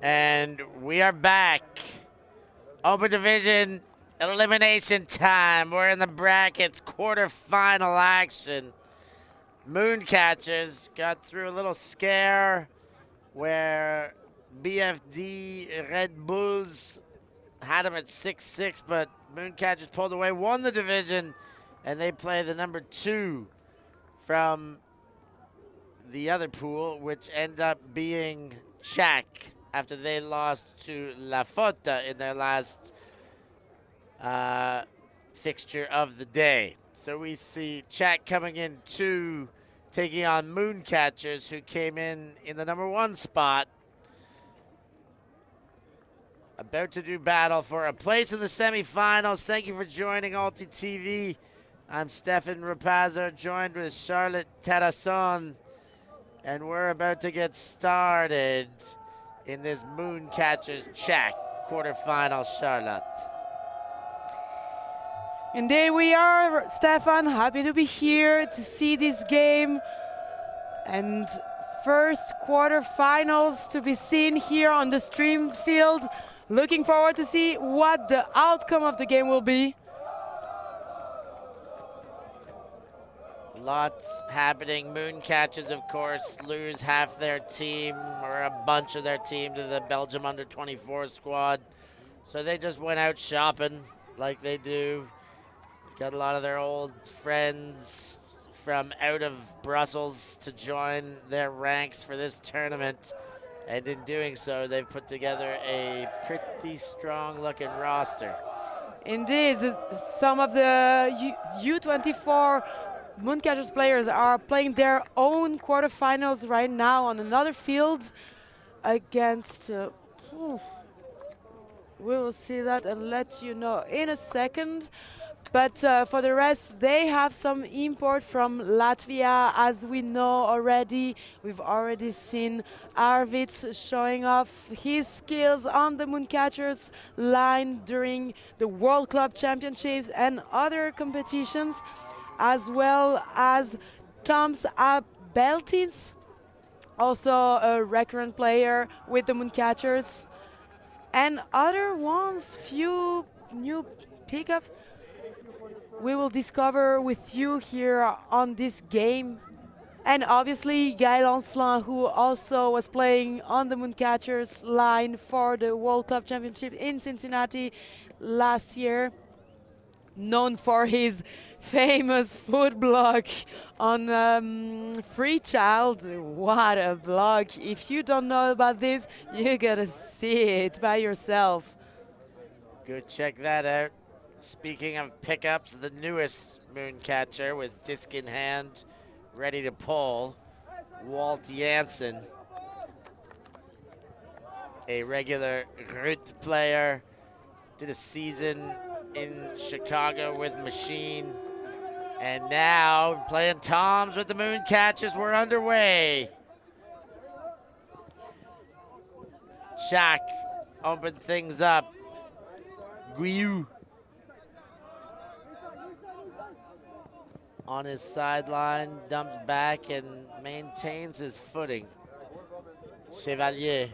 And we are back. Open division elimination time. We're in the brackets, quarterfinal action. Mooncatchers got through a little scare where BFD Red Bulls had them at 6-6, but Mooncatchers pulled away, won the division, and they play the number 2 from the other pool, which ended up being Tchac after they lost to La Fota in their last fixture of the day. So we see Tchac coming in 2, taking on Mooncatchers, who came in the number 1 spot. About to do battle for a place in the semifinals. Thank you for joining ULTI.TV. I'm Stefan Rapazzo, joined with Charlotte Terrasson, and we're about to get started in this Mooncatchers Tchac quarterfinal, Charlotte. Indeed we are, Stefan. Happy to be here to see this game. And first quarterfinals to be seen here on the streamed field. Looking forward to see what the outcome of the game will be. Lots happening. Mooncatchers, of course, lose half their team or a bunch of their team to the Belgium under-24 squad. So they just went out shopping like they do. Got a lot of their old friends from out of Brussels to join their ranks for this tournament. And in doing so, they've put together a pretty strong-looking roster. Indeed, some of the U24 Mooncatchers players are playing their own quarterfinals right now on another field against... we will see that and let you know in a second. But for the rest, they have some import from Latvia, as we know already. We've already seen Arvids showing off his skills on the Mooncatchers line during the World Club Championships and other competitions, as well as Toms Abeltins, also a recurrent player with the Mooncatchers, and other ones, few new pickups. We will discover with you here on this game. And obviously Guy Lancelin, who also was playing on the Mooncatchers line for the World Club Championship in Cincinnati last year, known for his famous food blog on Free Child. What a blog. If you don't know about this, you gotta see it by yourself. Go check that out. Speaking of pickups, the newest Mooncatcher with disc in hand, ready to pull, Walt Janssen, a regular Rut player, did a season in Chicago with Machine, and now playing toms with the Mooncatchers. We're underway. Shaq opened things up. Guiou on his sideline, dumps back and maintains his footing. Chevalier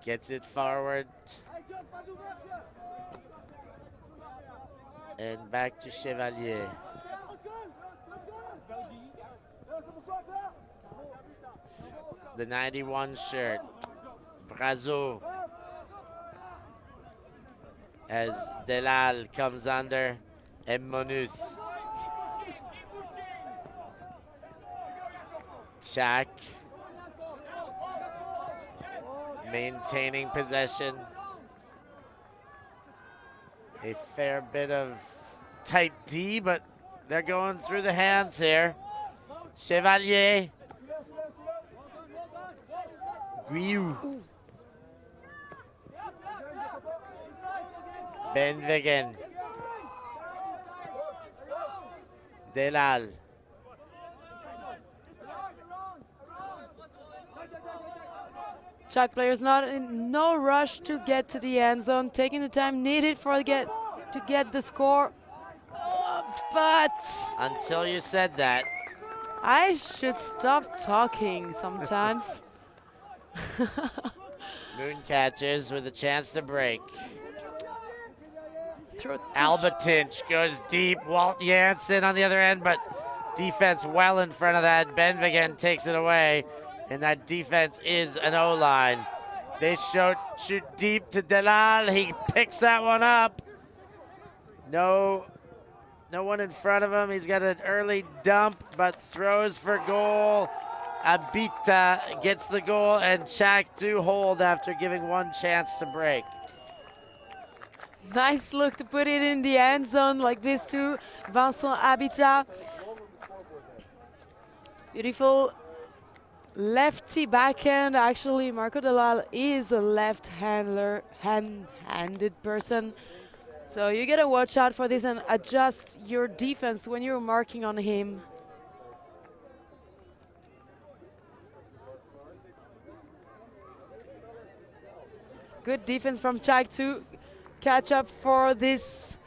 gets it forward. And back to Chevalier. The 91 shirt, Brazo. As Delal comes under, and Monus. Tchac maintaining possession. A fair bit of tight D, but they're going through the hands here. Chevalier. Guiou. Benvegen. Delal. Tchac players not in no rush to get to the end zone, taking the time needed to get the score. But until you said that, I should stop talking sometimes. Mooncatchers with a chance to break. Throw Albatinch goes deep. Walt Janssen on the other end, but defense well in front of that. Benvigen takes it away, and that defense is an O-line. They shoot deep to Delal. He picks that one up. No one in front of him. He's got an early dump, but throws for goal. Abita gets the goal, and Tchac do hold after giving one chance to break. Nice look to put it in the end zone like this too. Vincent Abita. Beautiful lefty backhand. Actually, Marco Delal is a left-handed person. So you gotta watch out for this and adjust your defense when you're marking on him. Good defense from Tchac to catch up for this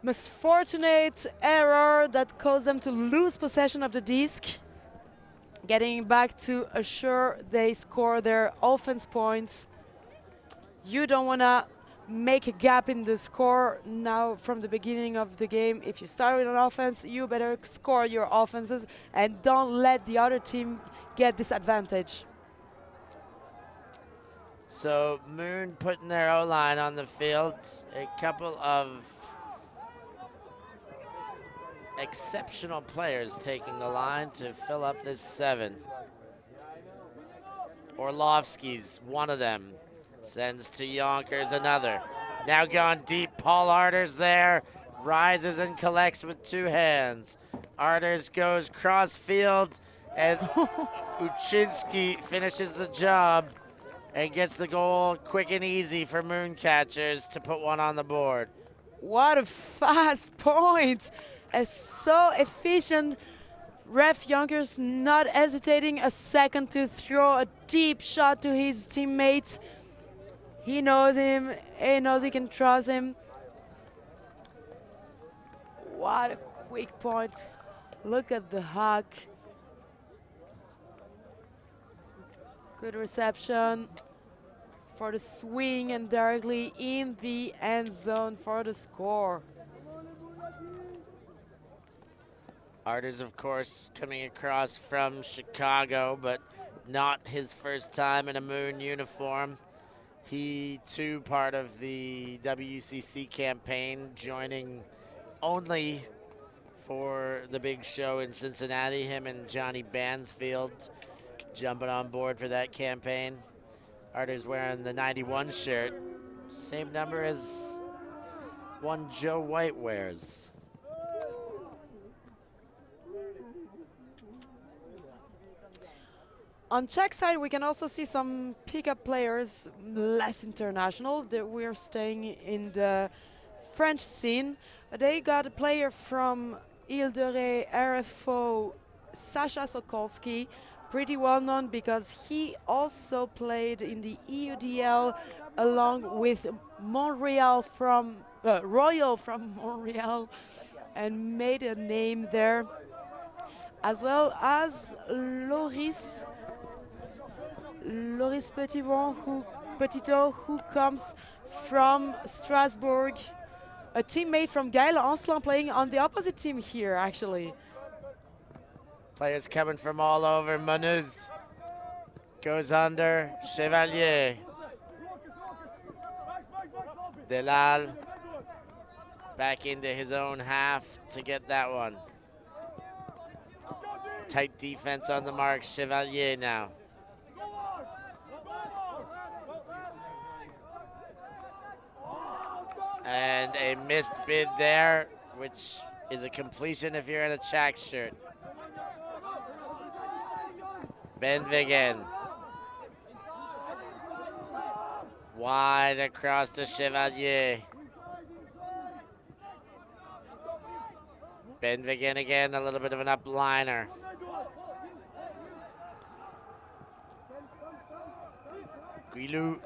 misfortunate error that caused them to lose possession of the disc. Getting back to assure they score their offense points. You don't want to make a gap in the score now from the beginning of the game. If you start with an offense, you better score your offenses and don't let the other team get this advantage. So Moon putting their O-line on the field. A couple of exceptional players taking the line to fill up this 7. Orlovsky's one of them. Sends to Yonkers another. Now gone deep. Paul Arter's there. Rises and collects with 2 hands. Arters goes cross field, and Uchinsky finishes the job and gets the goal quick and easy for Mooncatchers to put one on the board. What a fast point. So efficient. Ref Yonkers not hesitating a second to throw a deep shot to his teammate. He knows him. He knows he can trust him. What a quick point. Look at the hack. Good reception for the swing and directly in the end zone for the score. Arters, of course, coming across from Chicago, but not his first time in a Moon uniform. He, too, part of the WCC campaign, joining only for the big show in Cincinnati. Him and Johnny Bansfield jumping on board for that campaign. Arter's wearing the 91 shirt, same number as one Joe White wears. On Czech side, we can also see some pickup players, less international. We're staying in the French scene. They got a player from Ile-de-Ré RFO, Sasha Sokolski, pretty well known because he also played in the EUDL along with Montreal from Royal from Montreal and made a name there, as well as Loris Petitot, who comes from Strasbourg, a teammate from Gaël Ancelin playing on the opposite team here, actually. Players coming from all over. Manuz goes under. Chevalier. Delal back into his own half to get that one. Tight defense on the mark. Chevalier now. And a missed bid there, which is a completion if you're in a Tchac shirt. Benvigen. Wide across to Chevalier. Benvigen again, a little bit of an upliner. Guilou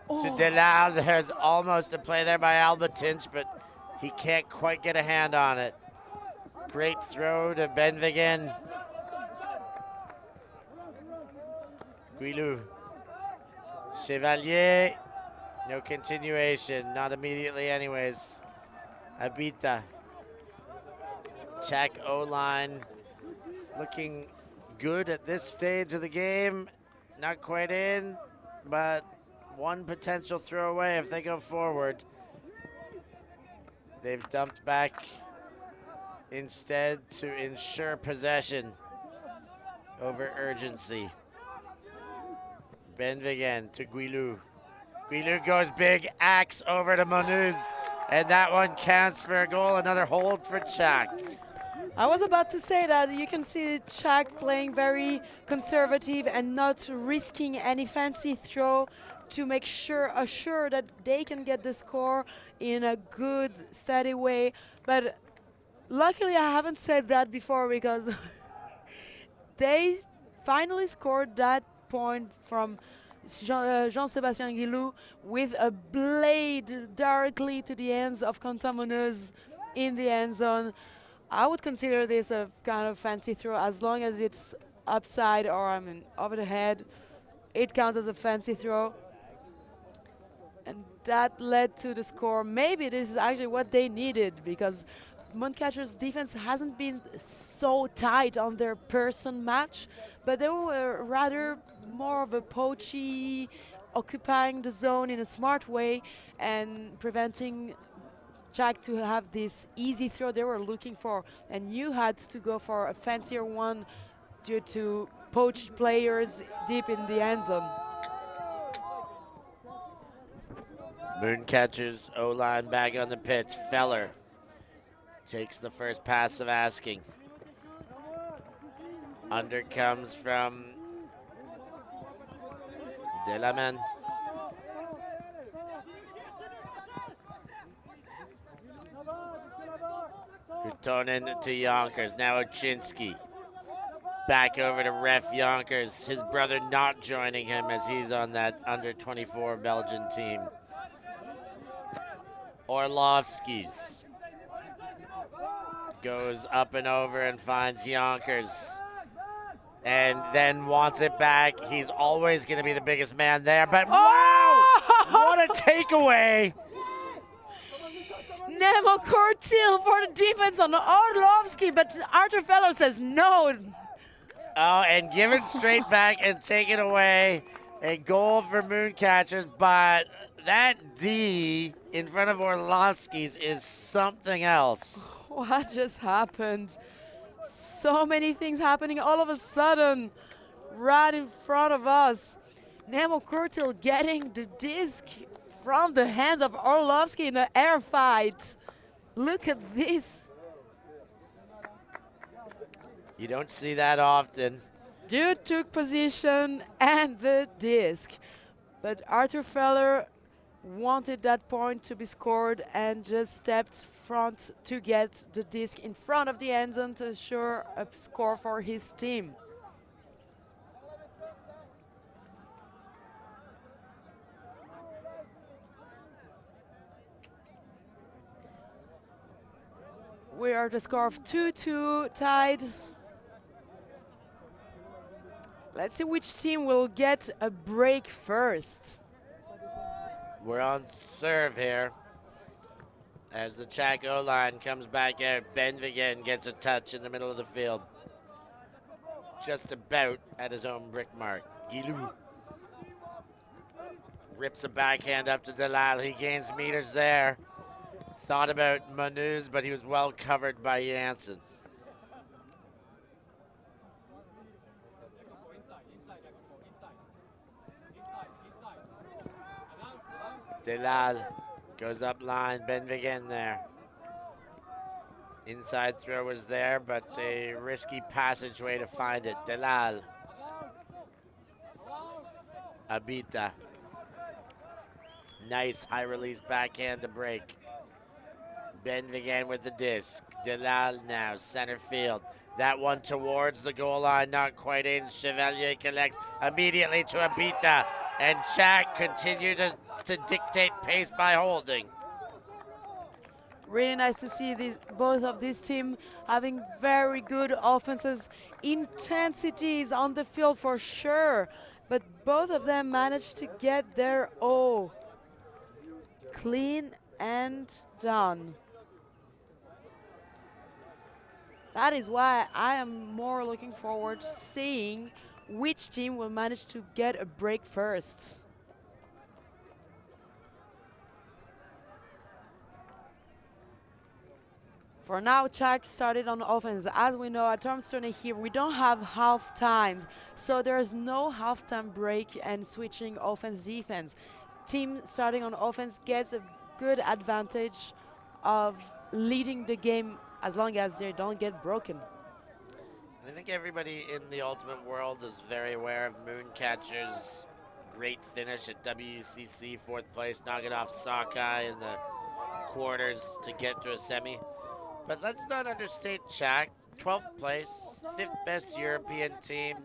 to Delal. There's almost a play there by Albatinch, but he can't quite get a hand on it. Great throw to Benvigen. Guilou. Chevalier. No continuation. Not immediately anyways. Abita. Tchac O-line looking good at this stage of the game. Not quite in, but one potential throw away if they go forward. They've dumped back instead to ensure possession over urgency. Benvigen to Guilou. Guilou goes big, axe over to Monuz, and that one counts for a goal. Another hold for Tchac. I was about to say that you can see Shaq playing very conservative and not risking any fancy throw to make sure that they can get the score in a good, steady way. But luckily, I haven't said that before because they finally scored that point from Jean-Sébastien Guilou with a blade directly to the hands of Contamoneuse in the end zone. I would consider this a kind of fancy throw as long as it's upside or over the head. It counts as a fancy throw. And that led to the score. Maybe this is actually what they needed because Mooncatchers' defense hasn't been so tight on their person match, but they were rather more of a poachy, occupying the zone in a smart way and preventing Tchac to have this easy throw they were looking for, and you had to go for a fancier one due to poached players deep in the end zone. Mooncatchers O-line back on the pitch. Feller takes the first pass of asking. Under comes from Delaman. Hutonen to Yonkers. Now Oczynski. Back over to Ref Yonkers. His brother not joining him as he's on that under 24 Belgian team. Orlovskis goes up and over and finds Yonkers. And then wants it back. He's always going to be the biggest man there. But wow! What a takeaway! Nemo Cortil for the defense on Orlovsky, but Arthur Feller says no. Oh, and give it straight back and take it away. A goal for Mooncatchers, but that D in front of Orlovsky's is something else. What just happened? So many things happening all of a sudden, right in front of us. Nemo Cortil getting the disc from the hands of Orlovsky in an air fight. Look at this. You don't see that often. Dude took position and the disc. But Arthur Feller wanted that point to be scored and just stepped front to get the disc in front of the end zone to assure a score for his team. We are the score of 2-2 tied. Let's see which team will get a break first. We're on serve here. As the Tchac O-line comes back out, Benvigen gets a touch in the middle of the field. Just about at his own brick mark. Guilou rips a backhand up to Delal. He gains meters there. Thought about Manuz, but he was well covered by Janssen. Delal goes up line, Benvigen there. Inside throw was there, but a risky passageway to find it. Delal. Abita. Nice high release backhand to break. Benvigen with the disc. Delal now, center field. That one towards the goal line, not quite in. Chevalier collects immediately to Abita. And Tchac continue to dictate pace by holding. Really nice to see both of these teams having very good offenses. Intensities on the field for sure. but both of them managed to get their O clean and done. That is why I am more looking forward to seeing which team will manage to get a break first. For now, Tchac started on offense. As we know, at Tourney here, we don't have half times, so there's no halftime break and switching offense-defense. Team starting on offense gets a good advantage of leading the game as long as they don't get broken. I think everybody in the Ultimate world is very aware of Mooncatchers' great finish at WCC, 4th place, knocking off Sockeye in the quarters to get to a semi. But let's not understate Shaq. 12th place, 5th best European team.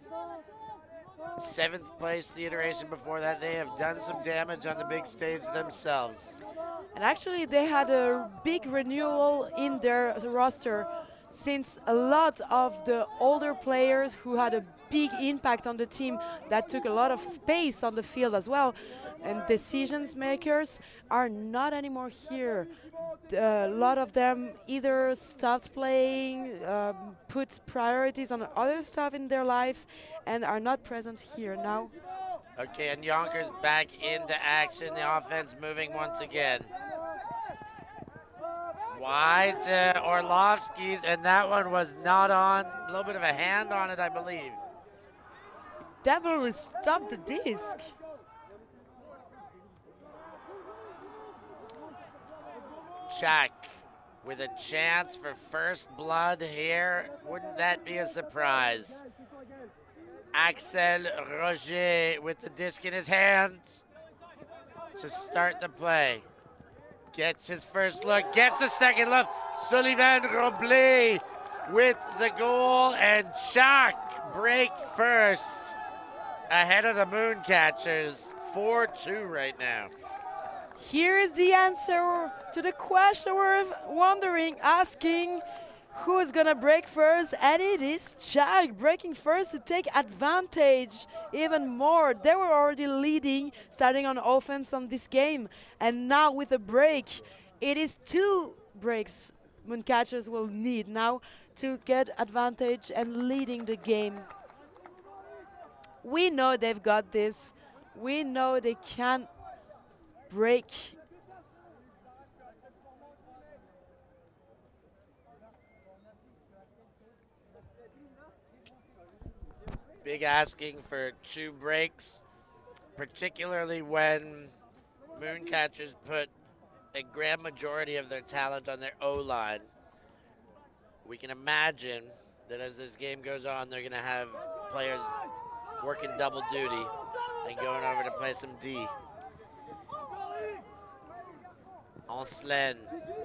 7th place the iteration before that. They have done some damage on the big stage themselves. And actually, they had a big renewal in their roster, since a lot of the older players who had a big impact on the team that took a lot of space on the field as well, and decisions makers are not anymore here. A lot of them either stopped playing, put priorities on other stuff in their lives, and are not present here now. Okay, and Yonkers back into action. The offense moving once again. Wide to Orlovsky's, and that one was not on. A little bit of a hand on it, I believe. Definitely stopped the disc. Tchac with a chance for first blood here. Wouldn't that be a surprise? Axel Roger with the disc in his hand to start the play. Gets his first look, gets a second look. Sullivan Roblé with the goal, and Tchac break first ahead of the Mooncatchers. 4-2 right now. Here is the answer to the question we're wondering, asking who's gonna break first, and it is Tchac breaking first to take advantage even more. They were already leading, starting on offense on this game, and now with a break, it is 2 breaks Mooncatchers will need now to get advantage and leading the game. We know they've got this. We know they can break. Big asking for 2 breaks, particularly when Mooncatchers put a grand majority of their talent on their O-line. We can imagine that as this game goes on, they're going to have players working double duty and going over to play some D. Ancelin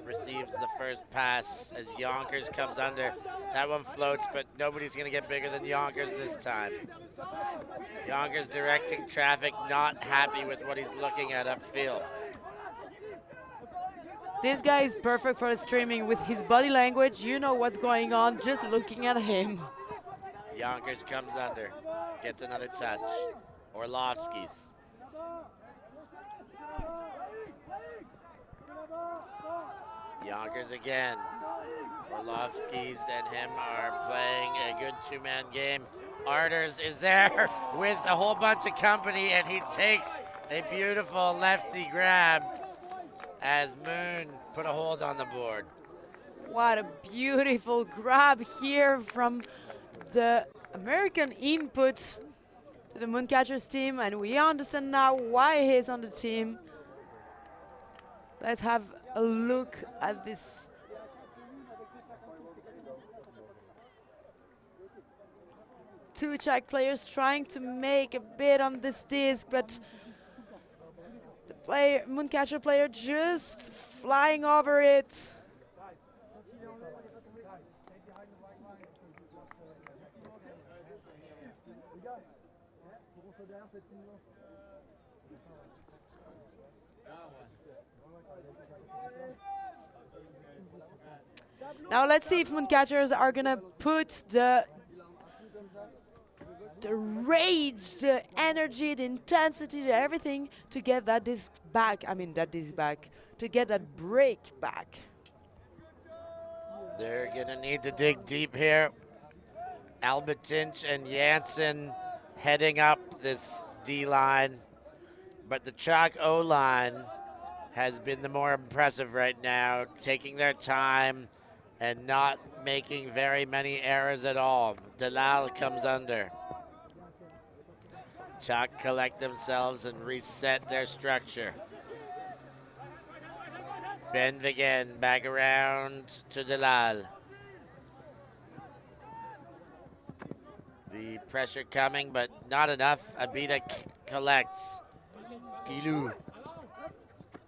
receives the first pass as Yonkers comes under. That one floats, but nobody's going to get bigger than Yonkers this time. Yonkers directing traffic, not happy with what he's looking at upfield. This guy is perfect for the streaming. With his body language, you know what's going on just looking at him. Yonkers comes under, gets another touch. Orlovsky's. Yonkers again. Orlovsky's and him are playing a good 2-man game. Arters is there with a whole bunch of company, and he takes a beautiful lefty grab as Moon put a hold on the board. What a beautiful grab here from the American input to the Mooncatchers team, and we understand now why he's on the team. Let's have a look at this. Two Tchac players trying to make a bid on this disc, but the Mooncatcher player just flying over it. Now let's see if Mooncatchers are gonna put the the rage, the energy, the intensity, the everything to get that disc back. I mean, that disc back, to get that break back. They're going to need to dig deep here. Albertinch and Janssen heading up this D line, but the Tchac O line has been the more impressive right now, taking their time and not making very many errors at all. Delal comes under. Tchac collect themselves and reset their structure. Ben again, back around to Delal. The pressure coming, but not enough. Abita collects. Gilou.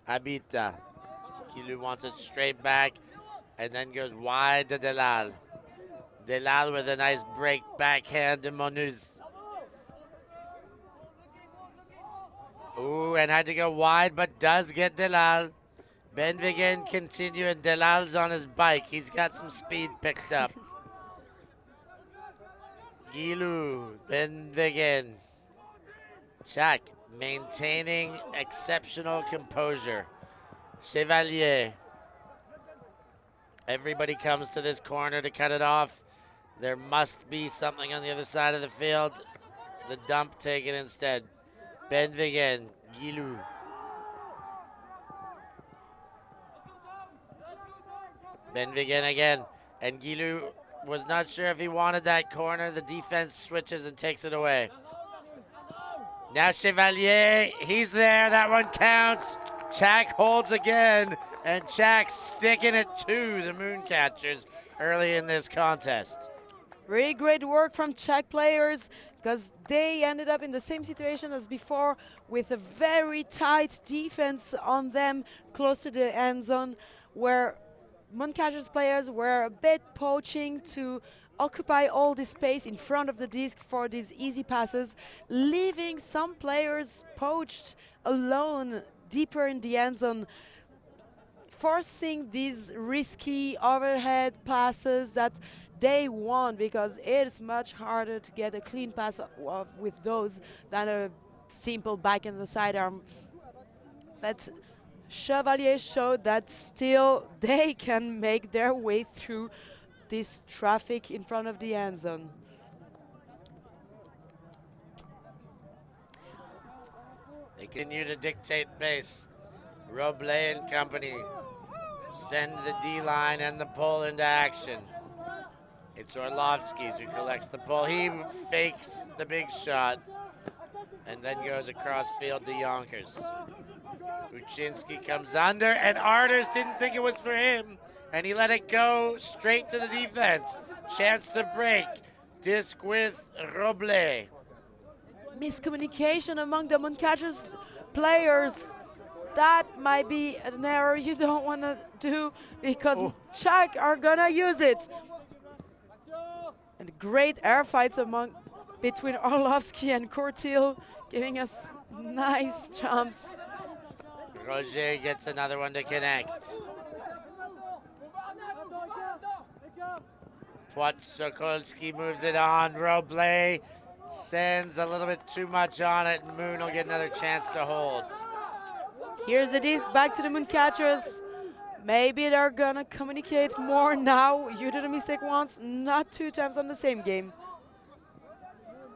Abita. Gilou wants it straight back and then goes wide to Delal. Delal with a nice break backhand to Monuz. Ooh, and had to go wide, but does get Delal. Ben Vigen continue, and Delal's on his bike. He's got some speed picked up. Gilou, Ben Vigen. Tchac maintaining exceptional composure. Chevalier. Everybody comes to this corner to cut it off. There must be something on the other side of the field. The dump taken instead. Ben Vigen, Gilou. Ben Vigen again, and Gilou was not sure if he wanted that corner. The defense switches and takes it away. Now Chevalier, he's there, that one counts. Tchac holds again, and Tchac sticking it to the Mooncatchers early in this contest. Really great work from Tchac players, because they ended up in the same situation as before with a very tight defense on them close to the end zone, where Mooncatchers players were a bit poaching to occupy all this space in front of the disc for these easy passes, leaving some players poached alone deeper in the end zone, forcing these risky overhead passes that they want, because it is much harder to get a clean pass with those than a simple back and the sidearm. But Chevalier showed that still they can make their way through this traffic in front of the end zone. They continue to dictate pace. Roble and company send the D-line and the pull into action. It's Orlovsky's who collects the pull. He fakes the big shot and then goes across field to Yonkers. Uczynski comes under, and Arters didn't think it was for him, and he let it go straight to the defense. Chance to break. Disc with Roble. Miscommunication among the Mooncatchers players. That might be an error you don't want to do, because Tchac are gonna use it. And great air fights between Orlovsky and Courtil, giving us nice jumps. Roger gets another one to connect. Sokolski moves it on. Roble sends a little bit too much on it, and Moon will get another chance to hold. Here's the disc back to the Mooncatchers. Maybe they're gonna communicate more now. You did a mistake once, not 2 times on the same game.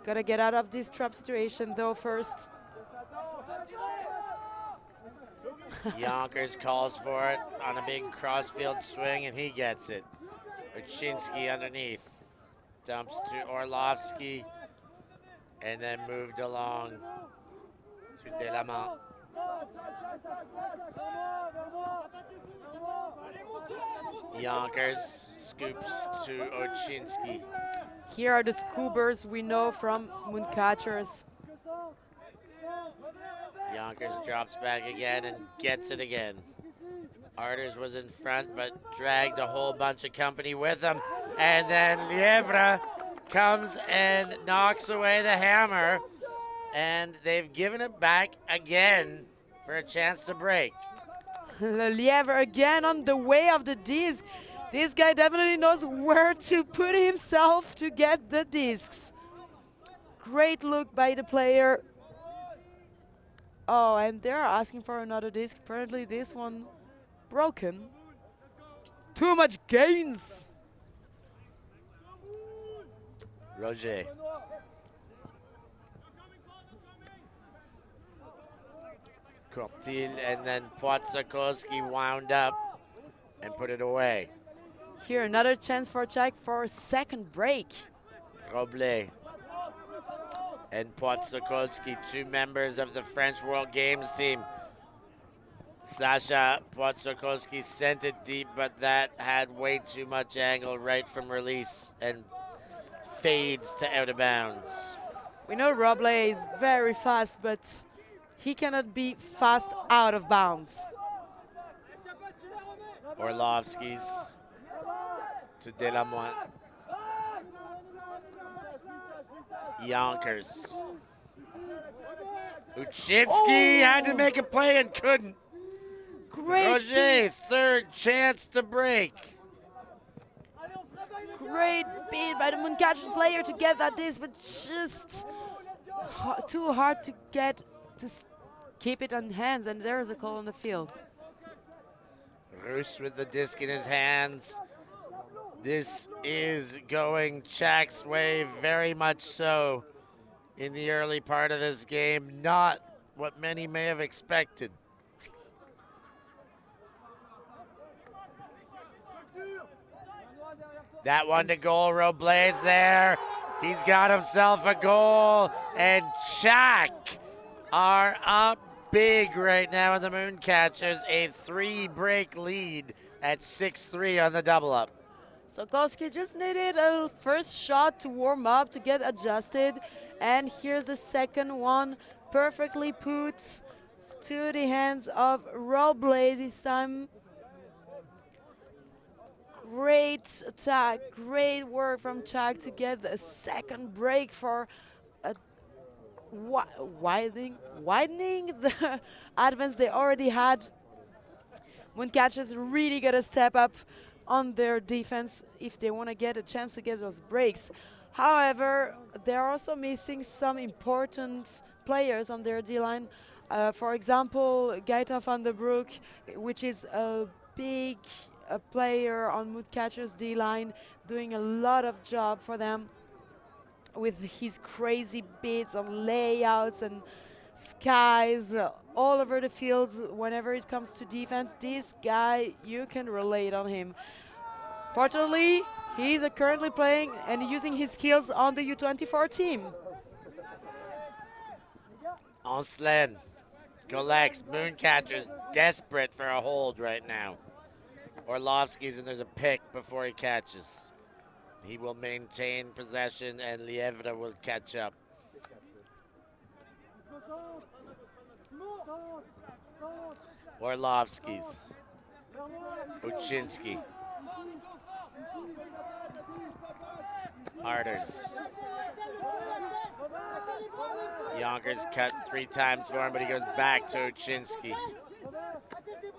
Gotta get out of this trap situation though first. Yonkers calls for it on a big crossfield swing, and he gets it. Uczynski underneath. Dumps to Orlovsky, and then moved along to Delamont. Yonkers scoops to Uczynski. Here are the scoobers we know from Mooncatchers. Yonkers drops back again and gets it again. Arters was in front, but dragged a whole bunch of company with him. And then Lievre comes and knocks away the hammer. And they've given it back again for a chance to break. Lievre again on the way of the disc. This guy definitely knows where to put himself to get the discs. Great look by the player. Oh, and they're asking for another disc. Apparently this one broken. Too much gains. Roger. Cortil and then Płaczkowski wound up and put it away. Here, another chance for Tchac for a second break. Robles and Płaczkowski, two members of the French World Games team. Sasha Płaczkowski sent it deep, but that had way too much angle right from release and fades to out of bounds. We know Robles is very fast, but he cannot be fast out of bounds. Orlovsky's to Delamoine. Yonkers. Uczynski had to make a play and couldn't. Great Roger, beat. third chance to break. Great beat by the Mooncatchers player to get that disc, but just too hard to get to keep it on hands, and there is a call on the field. Roos with the disc in his hands. This is going Tchac's way, very much so, in the early part of this game. Not what many may have expected. That one to goal, Robles there. He's got himself a goal, and Tchac are up big right now in the Mooncatchers. A 3-break lead at 6-3 on the double-up. Sokolski just needed a first shot to warm up, to get adjusted, and here's the second one, perfectly put to the hands of Robles this time. Great attack, great work from Tchac to get a second break for a widening the advance they already had. Mooncatchers really got to step up on their defense if they want to get a chance to get those breaks. However, they're also missing some important players on their D-line. For example, Gaeta van der Broek, which is a big player on Mooncatchers D-line, doing a lot of job for them with his crazy beats on layouts and skies all over the fields. Whenever it comes to defense, this guy, you can relate on him. Fortunately, he's currently playing and using his skills on the U24 team. Ancelin collects. Mooncatchers desperate for a hold right now. Orlovsky's, and there's a pick before he catches. He will maintain possession, and Lievre will catch up. Orlovsky's. Uczynski. Arters. Yonkers cut 3 times for him, but he goes back to Uczynski.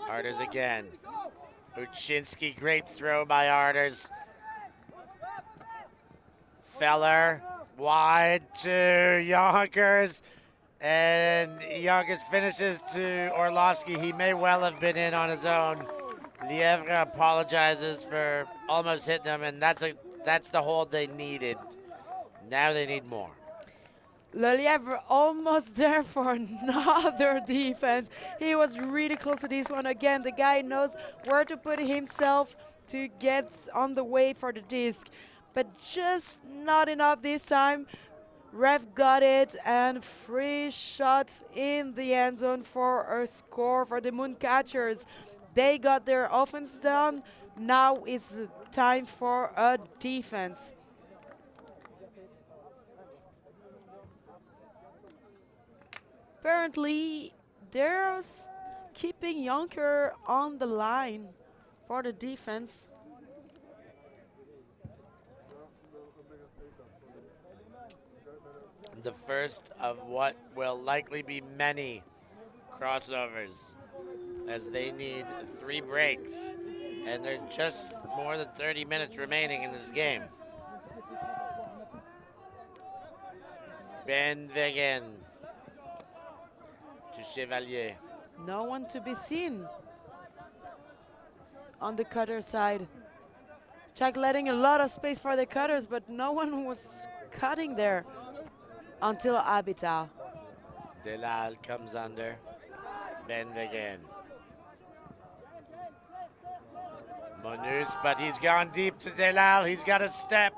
Arters again. Uczynski, great throw by Arters. Feller, wide to Yonkers, and Yonkers finishes to Orlovsky. He may well have been in on his own. Lievre apologizes for almost hitting him, and that's the hold they needed. Now they need more. Lievre almost there for another defense. He was really close to this one. Again, the guy knows where to put himself to get on the way for the disc, but just not enough this time. Ref got it, and free shot in the end zone for a score for the Mooncatchers. They got their offense done. Now it's time for a defense. Apparently, they're keeping Jonker on the line for the defense. The first of what will likely be many crossovers, as they need 3 breaks, and there's just more than 30 minutes remaining in this game. Ben Wegen to Chevalier. No one to be seen on the cutter side. Tchac letting a lot of space for the cutters, but no one was cutting there until Habitat. Delal comes under. Ben Wegen. Monus, but he's gone deep to Delal. He's got a step.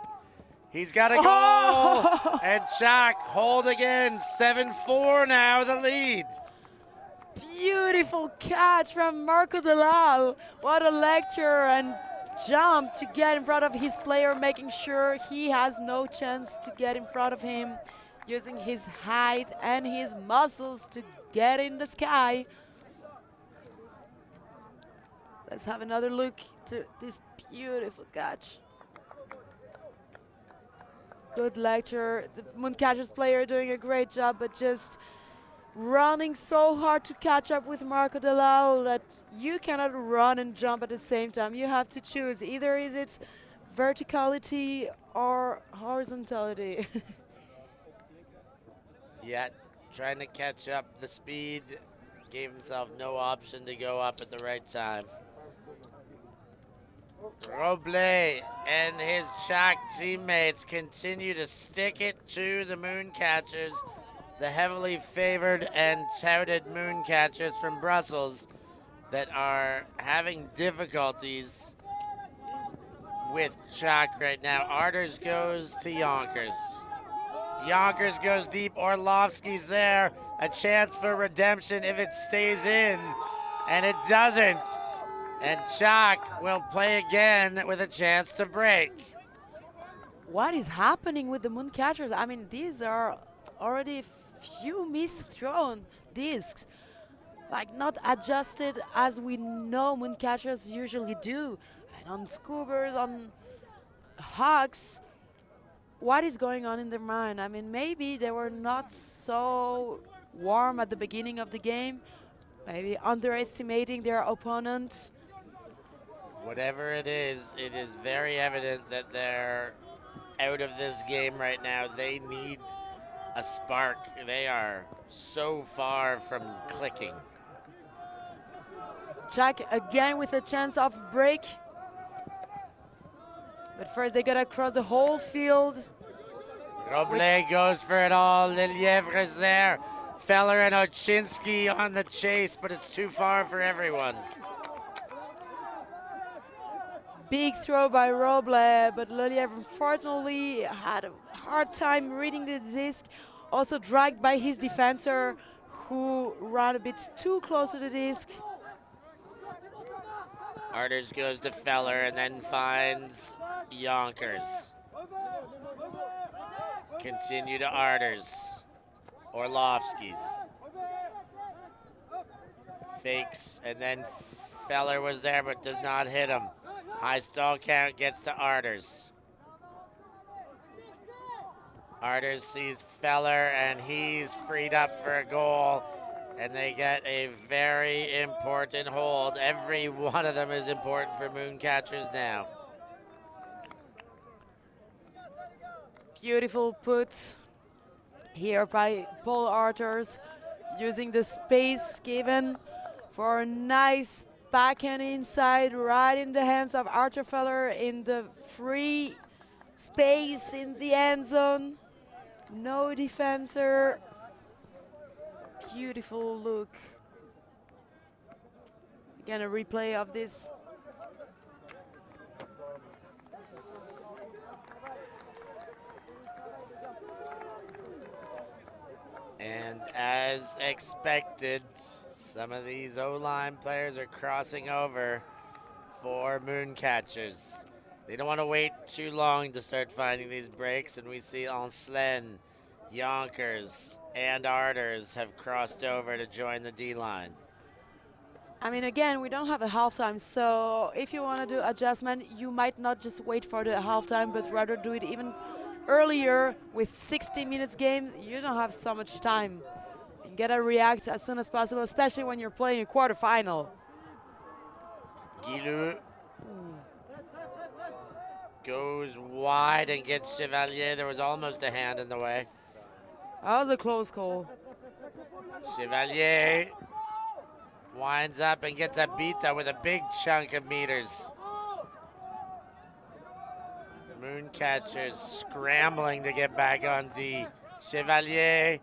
He's got a goal. Oh! And Shaq hold again. 7-4 now, the lead. Beautiful catch from Marco Delal. What a lecture and jump to get in front of his player, making sure he has no chance to get in front of him, using his height and his muscles to get in the sky. Let's have another look to this beautiful catch. Good lecture. The Mooncatchers player doing a great job, but just running so hard to catch up with Marco Delal that you cannot run and jump at the same time. You have to choose. Either is it verticality or horizontality. Yeah, trying to catch up the speed. Gave himself no option to go up at the right time. Roble and his Tchac teammates continue to stick it to the Mooncatchers, the heavily favored and touted Mooncatchers from Brussels that are having difficulties with Tchac right now. Arders goes to Yonkers. Yonkers goes deep. Orlovsky's there. A chance for redemption if it stays in, and it doesn't. And Tchac will play again with a chance to break. What is happening with the Mooncatchers? I mean, these are already few mis-thrown discs, like not adjusted as we know Mooncatchers usually do. And on scoobers, on hawks, what is going on in their mind? I mean, maybe they were not so warm at the beginning of the game, maybe underestimating their opponent. Whatever it is very evident that they're out of this game right now. They need a spark. They are so far from clicking. Tchac again with a chance of break. But first they gotta cross the whole field. Roble goes for it all. Lelievre is there. Feller and Oczynski on the chase, but it's too far for everyone. Big throw by Roble, but Lelievre unfortunately had a hard time reading the disc. Also dragged by his defender, who ran a bit too close to the disc. Arders goes to Feller and then finds Yonkers. Continue to Arders. Orlovsky's. Fakes, and then Feller was there but does not hit him. High stall count gets to Arders. Arders sees Feller and he's freed up for a goal, and they get a very important hold. Every one of them is important for Mooncatchers now. Beautiful put here by Paul Arthurs, using the space given for a nice backhand inside, right in the hands of Arthur Feller in the free space in the end zone. No defender. Beautiful look. Again, a replay of this. And as expected, some of these O-line players are crossing over for Mooncatchers. They don't want to wait too long to start finding these breaks, and we see Anslen, Yonkers, and Arders have crossed over to join the D-line. I mean, again, we don't have a halftime, so if you want to do adjustment, you might not just wait for the halftime, but rather do it even earlier. With 60 minutes games, you don't have so much time. You gotta react as soon as possible, especially when you're playing a quarterfinal. Guilou goes wide and gets Chevalier. There was almost a hand in the way. That was a close call. Chevalier winds up and gets a bita with a big chunk of meters. Mooncatchers scrambling to get back on D. Chevalier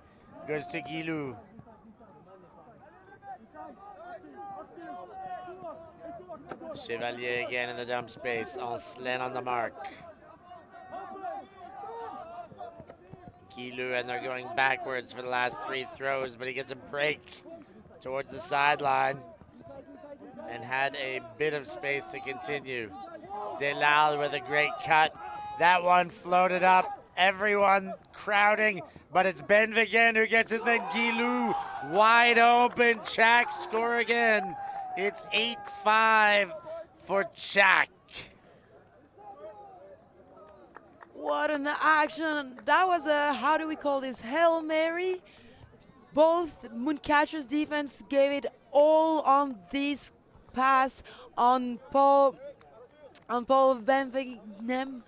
goes to Guilou. Chevalier again in the dump space. Ancelin on the mark. Guilou, and they're going backwards for the last 3 throws, but he gets a break towards the sideline and had a bit of space to continue. Delal with a great cut. That one floated up. Everyone crowding, but it's Ben Vigen who gets it. Then Guilou wide open. Tchac score again. It's 8-5 for Tchac. What an action. That was a, how do we call this, Hail Mary? Both Mooncatchers defense gave it all on this pass on Paul Van Vignem,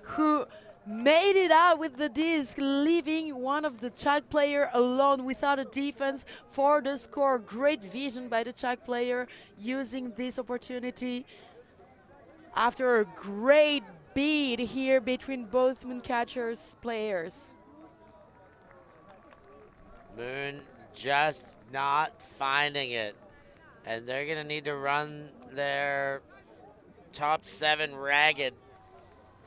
who made it out with the disc, leaving one of the Tchac player alone without a defense for the score. Great vision by the Tchac player using this opportunity after a great beat here between both Mooncatchers players. Moon just not finding it, and they're gonna need to run their top 7 ragged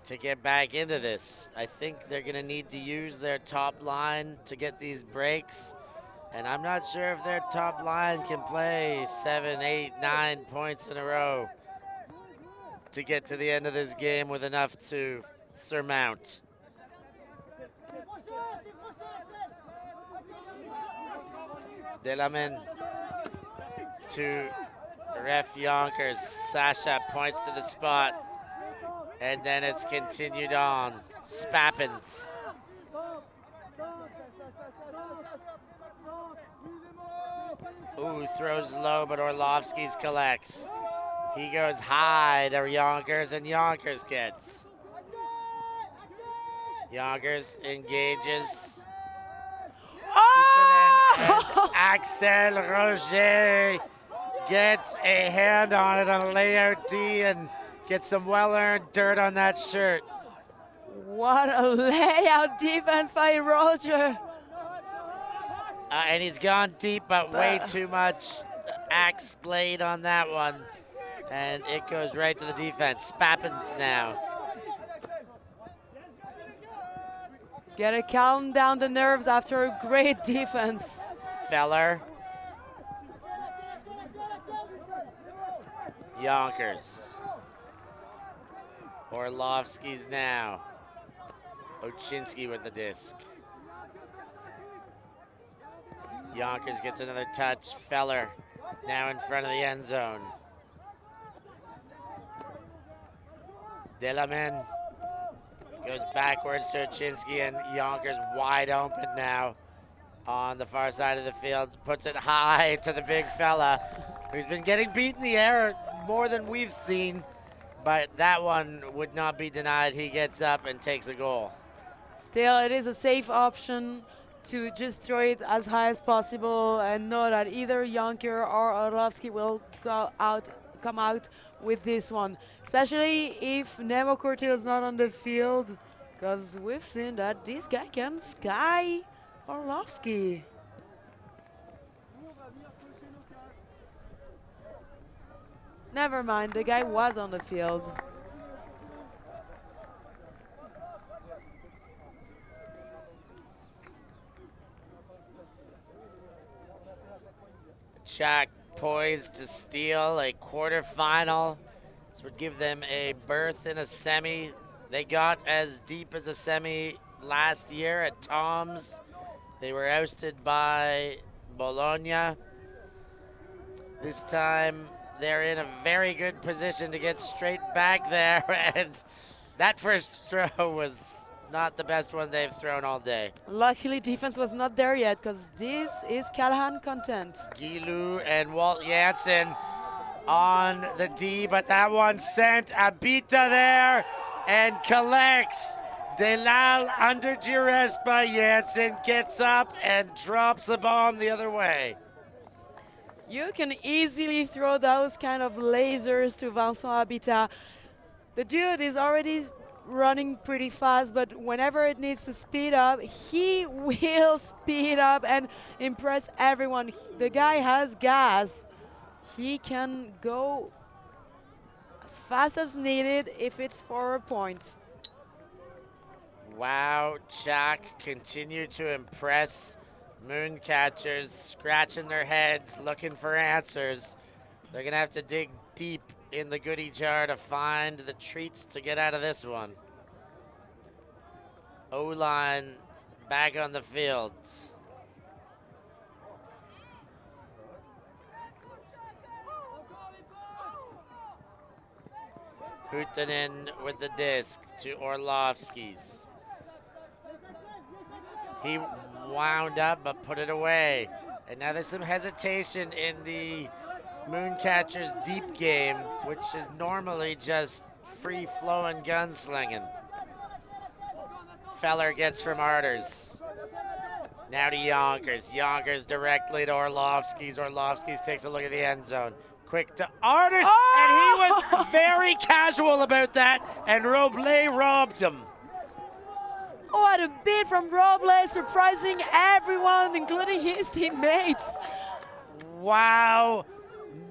to get back into this. I think they're gonna need to use their top line to get these breaks, and I'm not sure if their top line can play 7, 8, 9 points in a row to get to the end of this game with enough to surmount. Delamin to ref Yonkers. Sasha points to the spot, and then it's continued on. Spappins. Ooh, throws low, but Orlovsky's collects. He goes high to Yonkers, and Yonkers gets. Yonkers engages. Oh! And Axel Roger gets a hand on it on a layout D and gets some well-earned dirt on that shirt. What a layout defense by Roger. And he's gone deep, but way too much axe blade on that one. And it goes right to the defense. Spappins now. Gotta calm down the nerves after a great defense. Feller. Yonkers. Orlovsky's now. Ochinsky with the disc. Yonkers gets another touch. Feller now in front of the end zone. Delamin goes backwards to Ochinsky, and Yonkers wide open now on the far side of the field. Puts it high to the big fella who's been getting beat in the air more than we've seen, but that one would not be denied. He gets up and takes a goal. Still, it is a safe option to just throw it as high as possible and know that either Yonker or Orlovsky will come out with this one, especially if Nemo Curtil is not on the field, because we've seen that this guy can sky Orlovsky. Never mind, the guy was on the field. Shaq poised to steal a quarterfinal. This would give them a berth in a semi. They got as deep as a semi last year at Tom's. They were ousted by Bologna. This time they're in a very good position to get straight back there, and that first throw was not the best one they've thrown all day. Luckily, defense was not there yet, because this is Callahan content. Guilou and Walt Janssen on the D, but that one sent Abita there and collects. Delal under duress by Janssen gets up and drops the bomb the other way. You can easily throw those kind of lasers to Vincent Habitat. The dude is already running pretty fast, but whenever it needs to speed up, he will speed up and impress everyone. The guy has gas. He can go as fast as needed if it's for a point. Wow, Tchac continued to impress Mooncatchers, scratching their heads, looking for answers. They're going to have to dig deep in the goodie jar to find the treats to get out of this one. O-line back on the field. Huuhtanen with the disc to Orlovsky's. He wound up but put it away. And now there's some hesitation in the Mooncatchers deep game, which is normally just free-flowing gunslinging. Feller gets from Arters. Now to Yonkers. Yonkers directly to Orlovsky's. Orlovsky's takes a look at the end zone. Quick to Arters, and he was very casual about that, and Robles robbed him. What a beat from Robles, surprising everyone, including his teammates. Wow.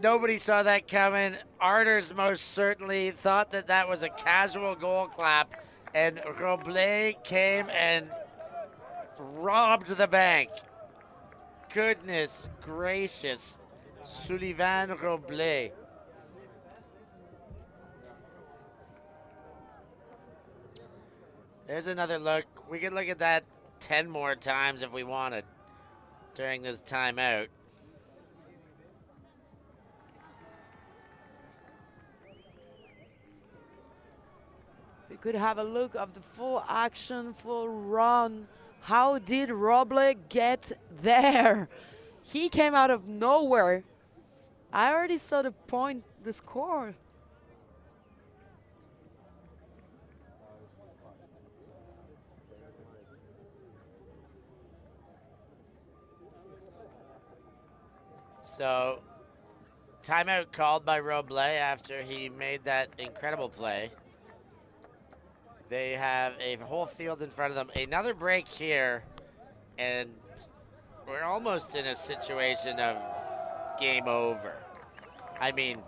Nobody saw that coming. Arters most certainly thought that that was a casual goal clap, and Robles came and robbed the bank. Goodness gracious. Sullivan Robles. There's another look. We could look at that 10 more times if we wanted during this timeout. We could have a look of the full action, full run. How did Robles get there? He came out of nowhere. I already saw the score. So, timeout called by Robles after he made that incredible play. They have a whole field in front of them. Another break here, and we're almost in a situation of game over. I mean,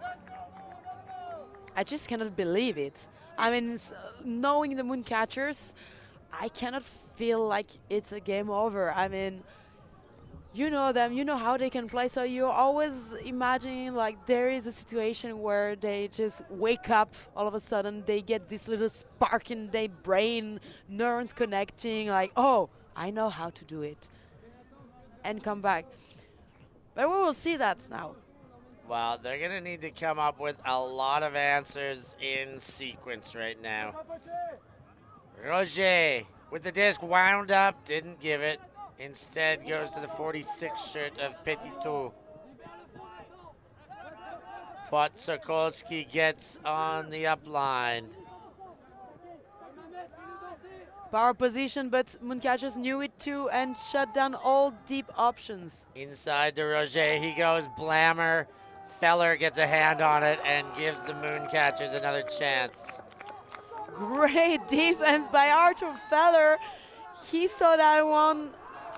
I just cannot believe it. I mean, knowing the Mooncatchers, I cannot feel like it's a game over. I mean, you know them, you know how they can play, so you're always imagining like there is a situation where they just wake up all of a sudden, they get this little spark in their brain, neurons connecting, like, oh, I know how to do it, and come back. But we will see that now. well, they're going to need to come up with a lot of answers in sequence right now. Roger with the disc wound up, didn't give it. Instead goes to the 46 shirt of Petitot. Potsokolski gets on the up line. Power position, but Mooncatchers knew it too and shut down all deep options. Inside to Roger, he goes, Blammer. Feller gets a hand on it and gives the Mooncatchers another chance. Great defense by Arthur Feller. He saw that one,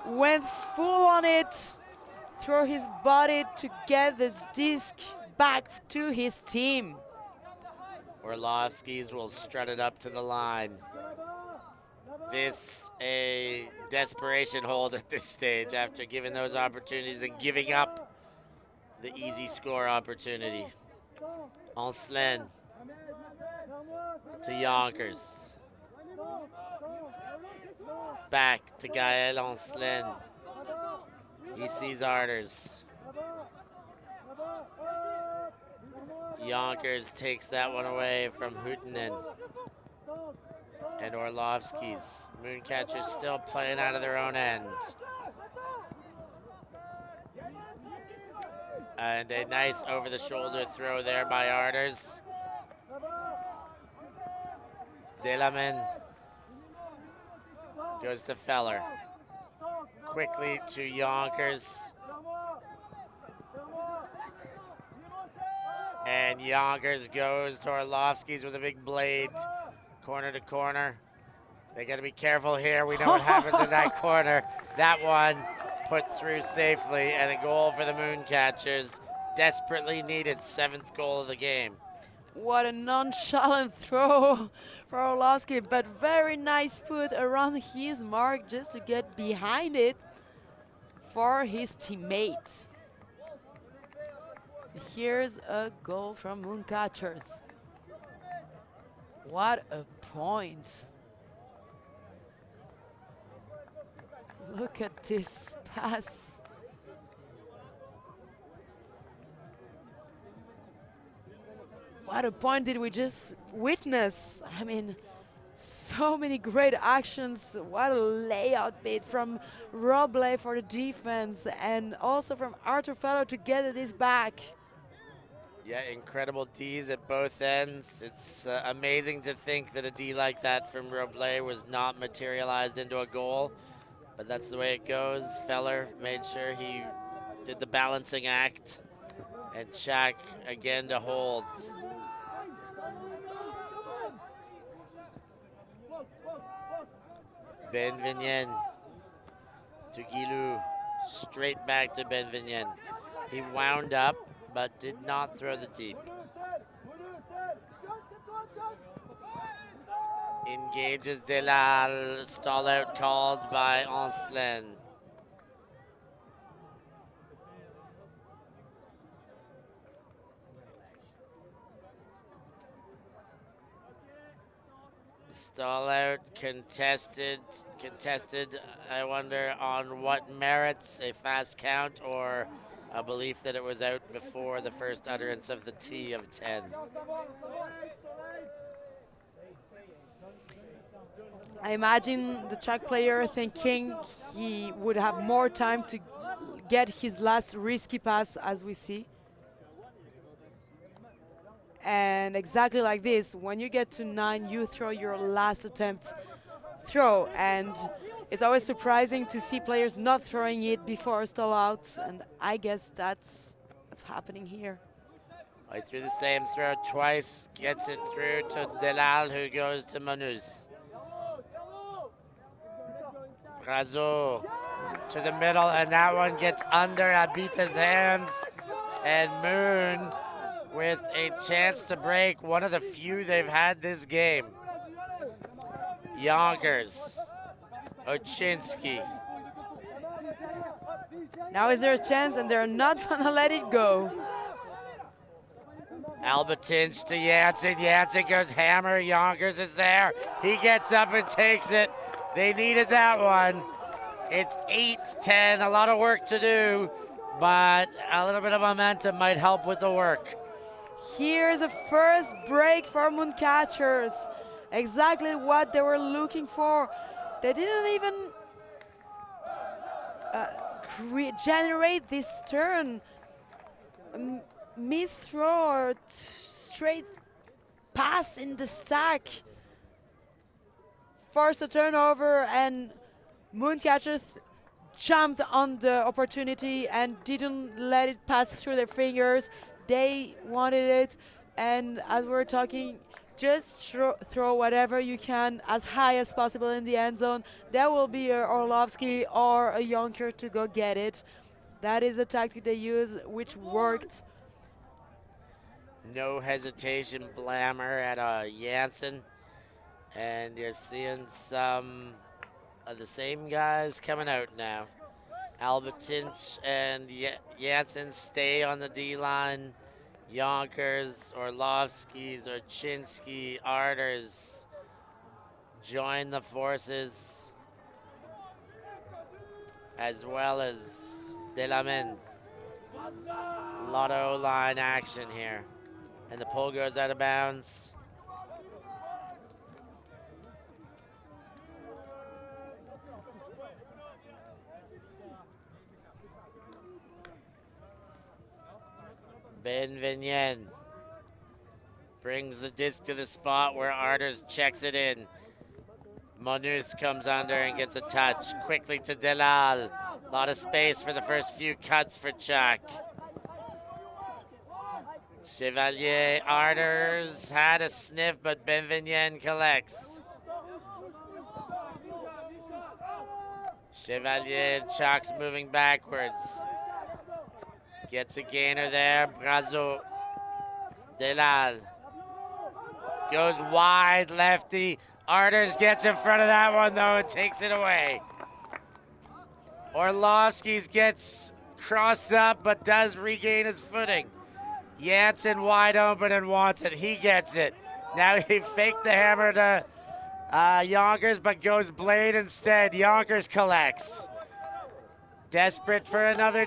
went full on it, throw his body to get this disc back to his team. Orlovsky's will strut it up to the line. This a desperation hold at this stage after giving those opportunities and giving up the easy score opportunity. Ancelin to Yonkers. Back to Gaël Ancelin. He sees Arters. Yonkers takes that one away from Huuhtanen and Orlovsky's. Mooncatchers still playing out of their own end. And a nice over-the-shoulder throw there by Arters. Delamen Goes to Feller. Quickly to Yonkers. And Yonkers goes to Orlovsky's with a big blade. Corner to corner. They got to be careful here. We know what happens in that corner. That one put through safely, and a goal for the Mooncatchers. Desperately needed 7th goal of the game. What a nonchalant throw for Orlovsky, but very nice put around his mark just to get behind it for his teammate. Here's a goal from Mooncatchers. What a point. Look at this pass. What a point did we just witness? I mean, so many great actions. What a layout bit from Roble for the defense and also from Arthur Feller to get this back. Yeah, incredible Ds at both ends. It's amazing to think that a D like that from Roble was not materialized into a goal, but that's the way it goes. Feller made sure he did the balancing act, and Tchac again to hold. Benvenien to Guilou, straight back to Benvenien. He wound up, but did not throw the deep. Engages Delal, stall out called by Ancelin. Stall out, contested, I wonder on what merits, a fast count or a belief that it was out before the first utterance of the T of 10. I imagine the Czech player thinking he would have more time to get his last risky pass, as we see. And exactly like this, when you get to 9, you throw your last attempt throw. And it's always surprising to see players not throwing it before stall out. And I guess that's what's happening here. I threw the same throw twice, gets it through to Delal, who goes to Manus. Razo to the middle, and that one gets under Abita's hands. And Moon with a chance to break, one of the few they've had this game. Yonkers, Oczynski. Now is there a chance, and they're not gonna let it go. Albatinch to Janssen. Janssen goes hammer. Yonkers is there. He gets up and takes it. They needed that one. It's 8-10, a lot of work to do, but a little bit of momentum might help with the work. Here's a first break for Mooncatchers. Exactly what they were looking for. They didn't even generate this turn. Miss throw or straight pass in the stack. Forced a turnover, and Mooncatchers jumped on the opportunity and didn't let it pass through their fingers. They wanted it, and as we're talking, just throw whatever you can as high as possible in the end zone. There will be a Orlovsky or a Yonker to go get it. That is the tactic they use, which worked. No hesitation, Blammer at Janssen. And you're seeing some of the same guys coming out now. Albatinch and Janssen stay on the D-line. Yonkers, Orlovskis, Oczynski, Arters join the forces, as well as Delamin. A lot of O-line action here. And the pull goes out of bounds. Benvenien brings the disc to the spot where Arters checks it in. Monus comes under and gets a touch. Quickly to Delal. A lot of space for the first few cuts for Tchac. Chevalier Arders had a sniff, but Benvenien collects. Chevalier Tchac's moving backwards. Gets a gainer there. Brazo. Delal. Goes wide, lefty. Arders gets in front of that one, though, and takes it away. Orlovsky's gets crossed up, but does regain his footing. Janssen wide open and wants it. He gets it. Now he faked the hammer to Yonkers, but goes blade instead. Yonkers collects. Desperate for another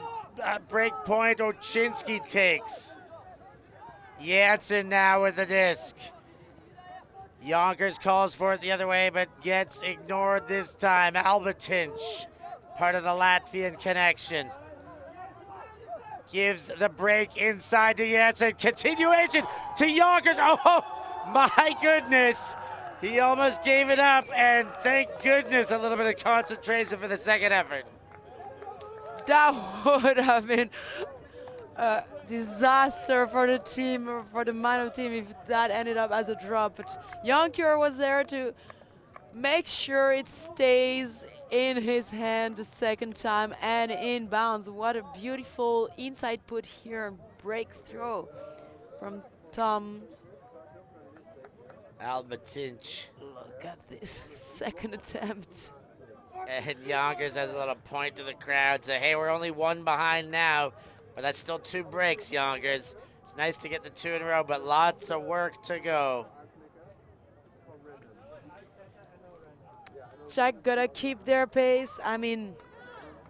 break point. Ochinsky takes. Janssen now with the disc. Yonkers calls for it the other way, but gets ignored this time. Albatinch, part of the Latvian connection. Gives the break inside to Janssen. Continuation to Yonkers. Oh, my goodness. He almost gave it up, and thank goodness a little bit of concentration for the second effort. That would have been a disaster for the team, or for the minor team, if that ended up as a drop. But Jonker was there to make sure it stays in his hand the second time and in bounds. What a beautiful inside put here and breakthrough from Tom. Albatinch. Look at this second attempt. And Yonkers has a little point to the crowd, say, hey, we're only one behind now, but that's still 2 breaks, Yonkers. It's nice to get the 2 in a row, but lots of work to go. Shaq gotta keep their pace. I mean,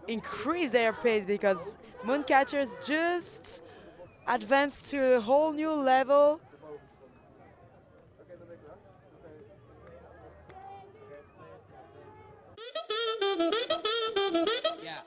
increase their pace, because Mooncatchers just advanced to a whole new level. Yeah.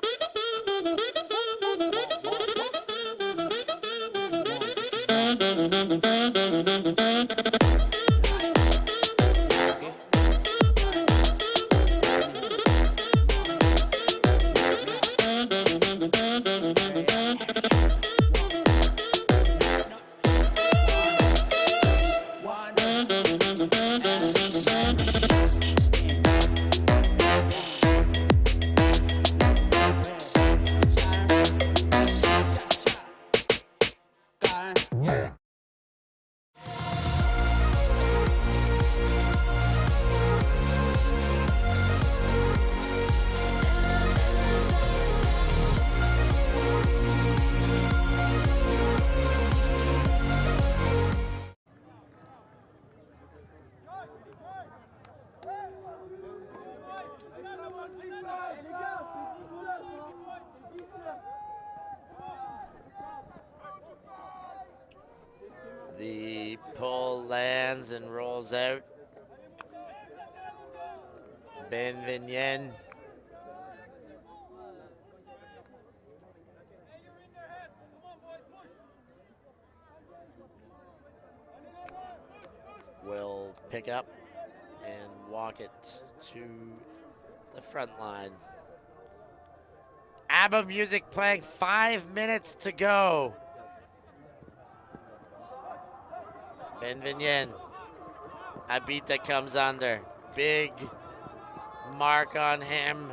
The pull lands and rolls out. Benvenien. Will pick up and walk it to the front line. ABBA music playing, 5 minutes to go. Benvenien. Abita comes under. Big mark on him.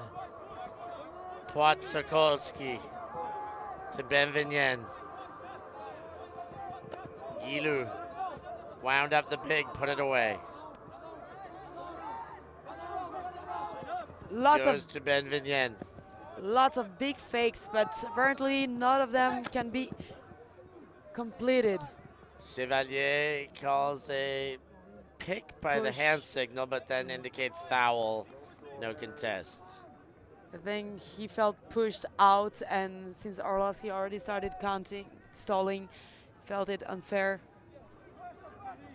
Płotsokolski to Benvenien. Gilu wound up the big, put it away. Goes to Benvenien. Lots of big fakes, but apparently none of them can be completed. Chevalier calls a pick by the hand signal, but then indicates foul, no contest. I think he felt pushed out, and since Orlovsky already started counting, stalling, felt it unfair.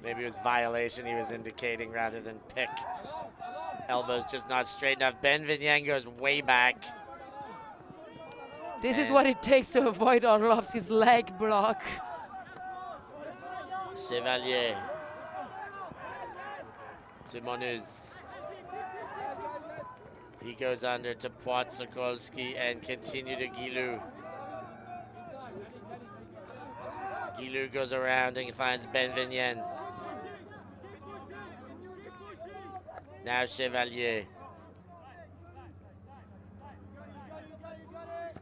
Maybe it was violation he was indicating rather than pick. Elbow's just not straight enough. Benvenien goes way back. This is what it takes to avoid Orlovsky's leg block. Chevalier to Monus. He goes under to Płotczykolski and continue to Guilou. Guilou goes around and finds Benvenien. Now Chevalier.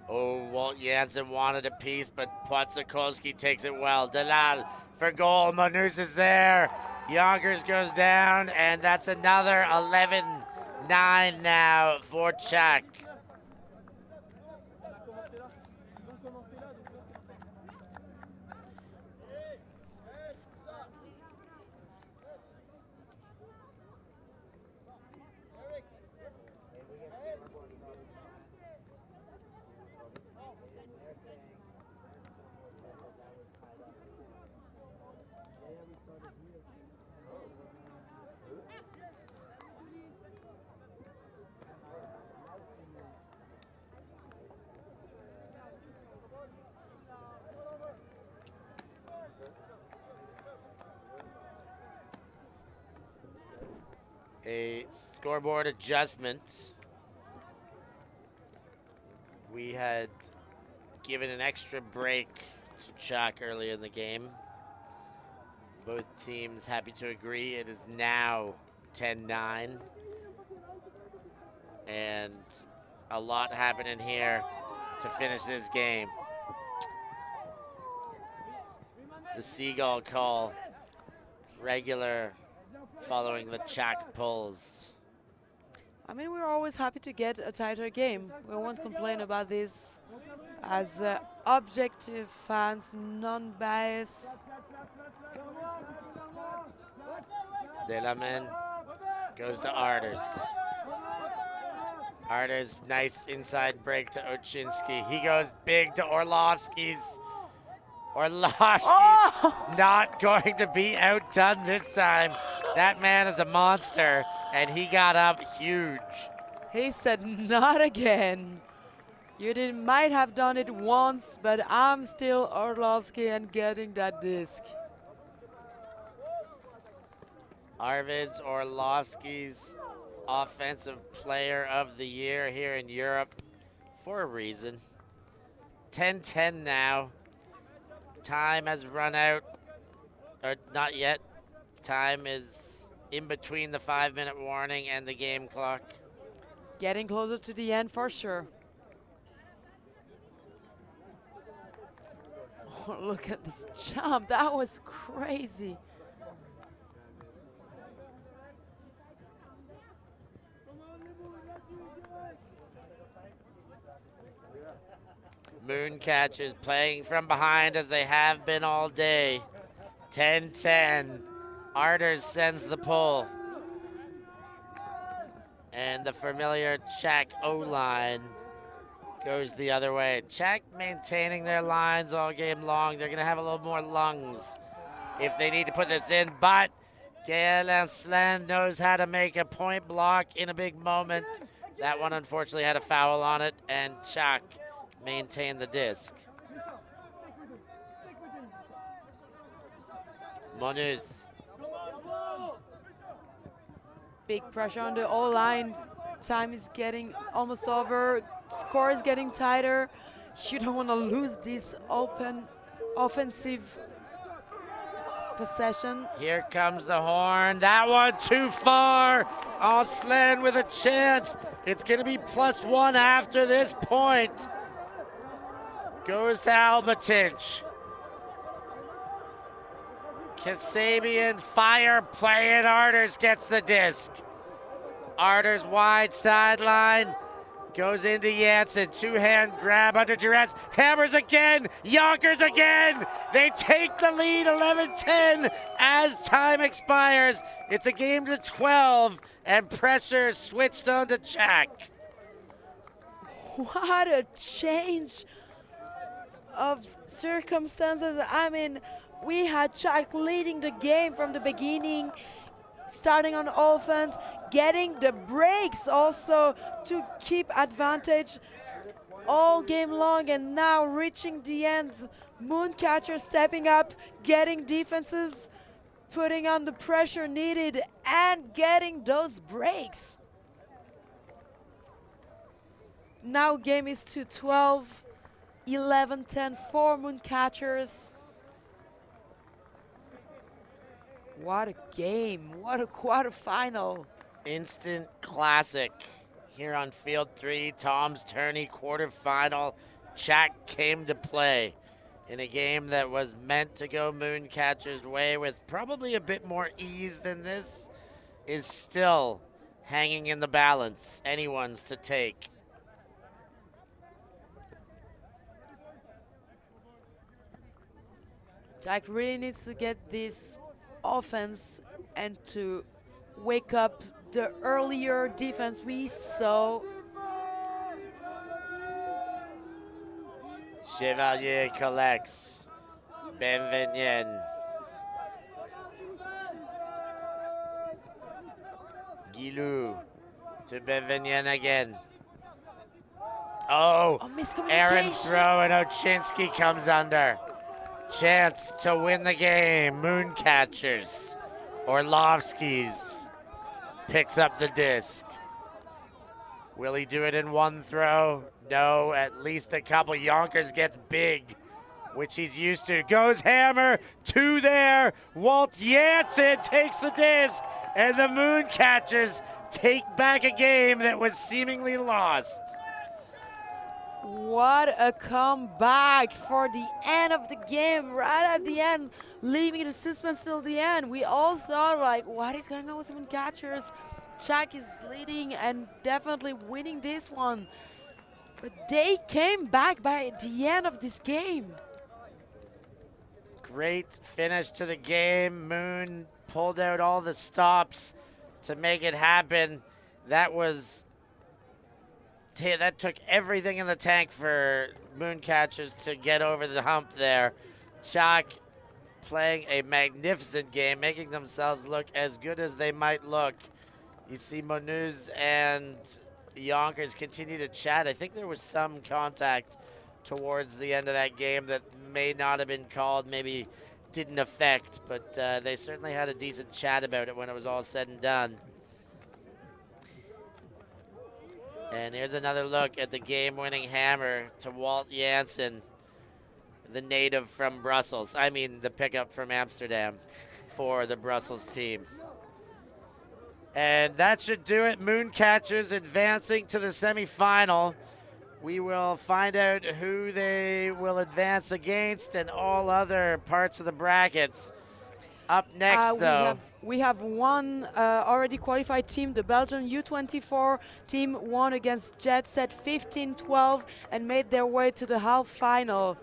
Oh, Walt Janssen wanted a piece, but Płotczykolski takes it well. Dalal for goal. Manus is there. Yonkers goes down, and that's another 11-9 now for Tchac. A scoreboard adjustment. We had given an extra break to Shaq early in the game. Both teams happy to agree. It is now 10-9. And a lot happening here to finish this game. The Seagull call, regular following the Tchac pulls. I mean, we're always happy to get a tighter game. We won't complain about this as objective fans, non-biased. Delamen goes to Arders. Arders, nice inside break to Oczynski. He goes big to Orlovsky's. Orlovsky's not going to be outdone this time. That man is a monster, and he got up huge. He said, not again. Might have done it once, but I'm still Orlovsky and getting that disc. Arvids Orlovsky's Offensive Player of the Year here in Europe for a reason. 10-10 now. Time has run out, or not yet. Time is in between the 5-minute warning and the game clock. Getting closer to the end for sure. Oh, look at this jump. That was crazy. Mooncatchers playing from behind as they have been all day. 10-10. Arders sends the pull. And the familiar Tchac O-line goes the other way. Tchac maintaining their lines all game long. They're going to have a little more lungs if they need to put this in. But Gael Aslan knows how to make a point block in a big moment. That one unfortunately had a foul on it, and Tchac maintained the disc. Monus. Big pressure on the O-line. Time is getting almost over. Score is getting tighter. You don't want to lose this open offensive possession. Here comes the horn. That one too far. Aslan with a chance. It's going to be +1 after this point. Goes to Albatich. Kasabian fire play, and Arders gets the disc. Arders wide sideline. Goes into Janssen. Two-hand grab under duress. Hammers again. Yonkers again. They take the lead 11-10 as time expires. It's a game to 12, and pressure switched on to Tchac. What a change of circumstances. I mean, we had Tchac leading the game from the beginning, starting on offense, getting the breaks also to keep advantage all game long, and now reaching the end. Mooncatchers stepping up, getting defenses, putting on the pressure needed, and getting those breaks. Now game is to 12, 11-10 for Mooncatchers. What a game, what a quarterfinal. Instant classic here on Field 3, Tom's Tourney quarterfinal. Tchac came to play in a game that was meant to go Mooncatchers' way with probably a bit more ease than this, is still hanging in the balance. Anyone's to take. Tchac really needs to get this offense and to wake up the earlier defense we saw. Chevalier collects. Benvenien. Guilou to Benvenien again. Oh, Aaron throw and Ochinsky comes under. Chance to win the game. Mooncatchers. Orlovsky's picks up the disc. Will he do it in one throw? No, at least a couple. Yonkers gets big, which he's used to. Goes hammer, two there. Walt Janssen takes the disc, and the Mooncatchers take back a game that was seemingly lost. What a comeback for the end of the game, right at the end, leaving the suspense till the end. We all thought, like, what is going on with the Mooncatchers? Tchac is leading and definitely winning this one. But they came back by the end of this game. Great finish to the game. Moon pulled out all the stops to make it happen. That took everything in the tank for Mooncatchers to get over the hump there. Tchac playing a magnificent game, making themselves look as good as they might look. You see Monuz and Yonkers continue to chat. I think there was some contact towards the end of that game that may not have been called, maybe didn't affect, but they certainly had a decent chat about it when it was all said and done. And here's another look at the game-winning hammer to Walt Janssen, the native from Brussels. I mean, the pickup from Amsterdam for the Brussels team. And that should do it. Mooncatchers advancing to the semifinal. We will find out who they will advance against and all other parts of the brackets. Up next, though. We have one already qualified team. The Belgian U24 team won against Jet Set 15-12 and made their way to the half final.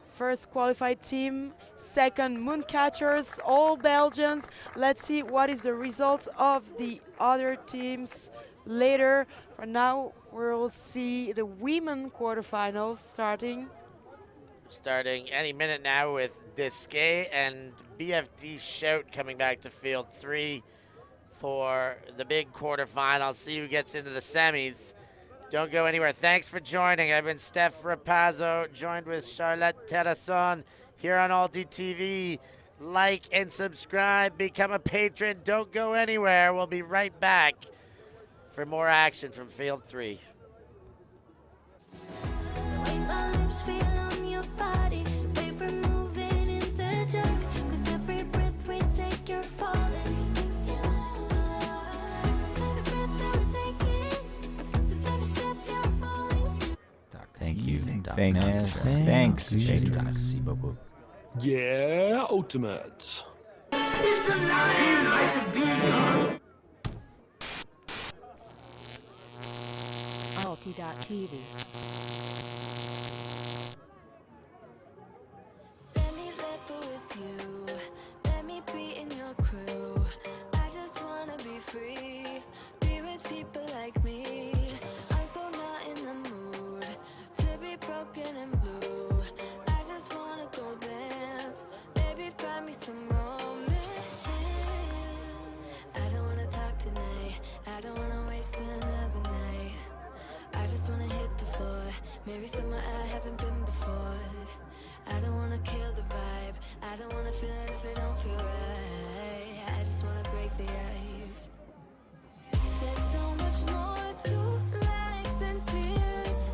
First qualified team, second Mooncatchers, all Belgians. Let's see what is the result of the other teams later. For now, we'll see the women quarterfinals starting any minute now with Desquet and BFD Shout coming back to Field 3 for the big quarterfinal. See who gets into the semis. Don't go anywhere. Thanks for joining. I've been Steph Rapazzo, joined with Charlotte Terrasson here on ULTI.TV. Like and subscribe. Become a patron. Don't go anywhere. We'll be right back for more action from Field 3. Thank you. Thanks. Merci beaucoup. Yeah, ultimate. ULTI.TV. Let me level with you. Let me be in your crew. I just wanna be free. Be with people like me. I'm so not in the mood to be broken and blue. I just wanna go dance. Baby, find me some romance. I don't wanna talk tonight. I don't wanna waste another night. I just wanna hit the floor. Maybe somewhere I haven't been before. I don't wanna kill the vibe. I don't wanna feel it if it don't feel right. I just wanna break the ice.